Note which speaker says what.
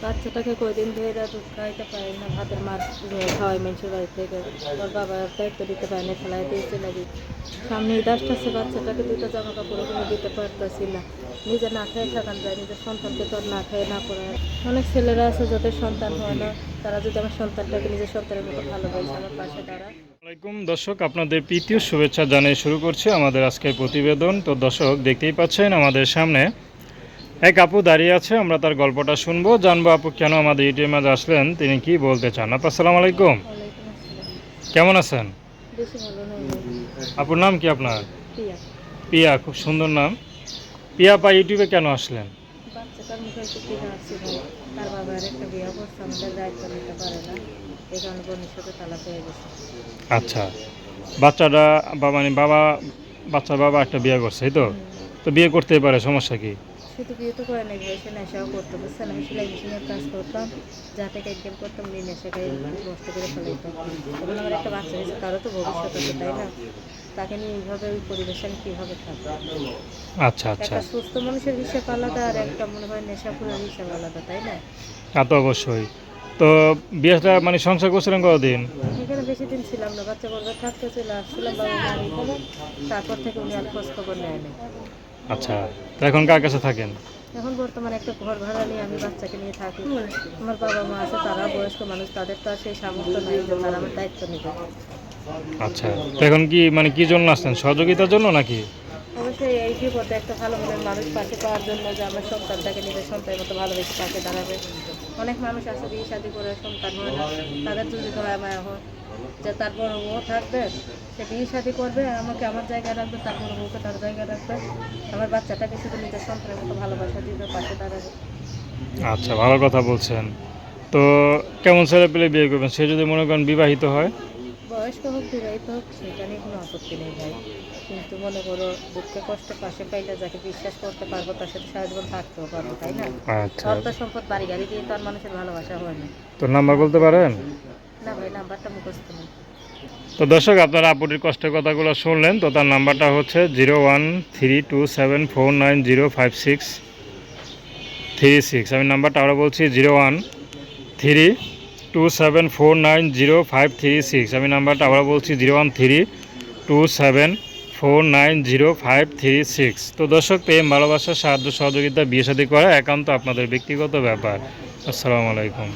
Speaker 1: বাচ্চাটাকে কয়দিন ধরে দুধ খাইতে পারে না, ভাতের মাছ খাওয়াই মানুষের বাড়ি থেকে। ওর বাবার দায়িত্ব দিতে পারে না, ফেলাই দিয়েছে নাকি। সামনে ঈদ আসতেছে, বাচ্চাটাকে দুটো জামা কাপড় কিনে দিতে পারতেছি না। নিজে না খেয়ে থাকান যায়, নিজের সন্তানকে তো আর না খেয়ে না পড়ায়। অনেক ছেলেরা আছে যাদের সন্তান হয় না, তারা যদি আমার সন্তানটাকে নিজের সন্তানের মতো ভালোবাসে, আমার পাশে দাঁড়ায়।
Speaker 2: আসসালামাইকুম দর্শক, আপনাদের প্রীতীয় শুভেচ্ছা জানিয়ে শুরু করছি আমাদের আজকের প্রতিবেদন। তো দর্শক, দেখতেই পাচ্ছেন আমাদের সামনে এক আপু দাঁড়িয়ে আছে। আমরা তার গল্পটা শুনবো, জানবো আপু কেন আমাদের ইউটিউবের মাঝে আসলেন, তিনি কি বলতে চান। আপু আসসালামু আলাইকুম,
Speaker 1: ওয়ালাইকুম আসসালাম।
Speaker 2: কেমন আছেন?
Speaker 1: বেশি ভালো নয়।
Speaker 2: আপুর নাম কি আপনার?
Speaker 1: প্রিয়া।
Speaker 2: পিয়া, খুব সুন্দর নাম। পিয়া আপা, ইউটিউবে কেন আসলেন?
Speaker 1: বাচ্চাটার মুখে একটু কিনা আসছে ভাই, তার বাবার একটা বিয়ে করছে, আমাদের দায়িত্ব নিতে পারে না, এই কারণে বোনের সাথে তালাক হয়ে গেছে।
Speaker 2: আচ্ছা, বাচ্চাটা বাচ্চার বাবা একটা বিয়ে করছে, এই তো। তো বিয়ে করতেই পারে, সমস্যা কি?
Speaker 1: শুধু বিয়ে তো করে নাই ভাই, সে নেশাও করতে বুঝছেন। আমি সেলাই মেশিনের কাজ করতাম, যা থেকে ইনকাম করতাম নিয়ে নেশাকে নষ্ট করে ফেলাইতাম। এবং আমার একটা বাচ্চা হয়েছে, তারও তো ভবিষ্যৎ আছে তাই না? তাকে নিয়ে এইভাবে ওই পরিবেশে আমি কীভাবে থাকবো?
Speaker 2: আচ্ছা আচ্ছা,
Speaker 1: একটা সুস্থ মানুষের হিসাব আলাদা, আর একটা মনে হয় নেশাখোরের হিসাব আলাদা, তাই না?
Speaker 2: তা তো অবশ্যই। তো বিয়েটা সংসার করছিলেন কতদিন?
Speaker 1: এখানে বেশি দিন ছিলাম না, বাচ্চা বলবে থাকতে চলে আসছিলাম বাবা মার এখানে। তারপর থেকে উনি আর খোঁজ খবর নেয়নি।
Speaker 2: আচ্ছা, তো এখন কার কাছে থাকেন?
Speaker 1: এখন বর্তমানে একটা ঘর ভাড়া নিয়ে আমি বাচ্চাকে নিয়ে থাকি। আমার বাবা মা আছে, তারা বয়স্ক মানুষ, তাদের তো আর সেই সামর্থ্য নাই যে তারা আমার দায়িত্ব নেবে।
Speaker 2: আচ্ছা, তো এখন কি কি জন্য আসছেন, সহযোগিতার জন্য নাকি?
Speaker 1: অবশ্যই এই বিপদে একটা ভালো মনের মানুষ পাশে পাওয়ার জন্য, যে আমার সন্তানটাকে নিজের সন্তানের মতো ভালোবেসে পাশে দাঁড়াবে। অনেক মানুষ আছে বিয়ে শাদী করে সন্তান হয় না, তাদের যদি দয়া মায়া হয় যে তার বড় বউ থাকবে, সে বিয়ে শাদী করবে, আমাকে আমার জায়গায় রাখবে, তার বড় বউকে তার জায়গায় রাখবে, আমার বাচ্চাটাকে শুধু নিজের সন্তানের মতো ভালোবাসা দিবে, পাশে দাঁড়াবে।
Speaker 2: আচ্ছা, ভালো কথা বলছেন। তো কেমন ছেলে পেলে বিয়ে করবেন, সে যদি মনে করেন বিবাহিত হয়?
Speaker 1: বয়স্ক হোক বিবাহিত হোক, সেটা নিয়ে কোনো আপত্তি নেই ভাই। কিন্তু মনে করো দুঃখে কষ্টে পাশে পাইলে যাকে বিশ্বাস করতে পারবো, তার সাথে সারা জীবন থাকতেও পারবো, তাই না?
Speaker 2: আচ্ছা,
Speaker 1: অর্থ সম্পদ বাড়ি গাড়ি দিয়ে তো আর মানুষের ভালোবাসা হয় না।
Speaker 2: তো নাম্বার বলতে পারেন?
Speaker 1: না ভাই, নাম্বারটা মুখস্থ নেই।
Speaker 2: তো দর্শক, আপনারা আপুটির কষ্টের কথাগুলো শুনলেন। তো তার নাম্বারটা হচ্ছে 013274956336। আমি নাম্বারটা আরও বলছি, 013274953536। আমি নাম্বারটা আবার বলছি, 013274953536। তো দর্শক, প্রেম ভালোবাসা সাহায্য সহযোগিতা বিয়ে শাদী করা একান্ত আপনাদের ব্যক্তিগত ব্যাপার। আসসালামু আলাইকুম।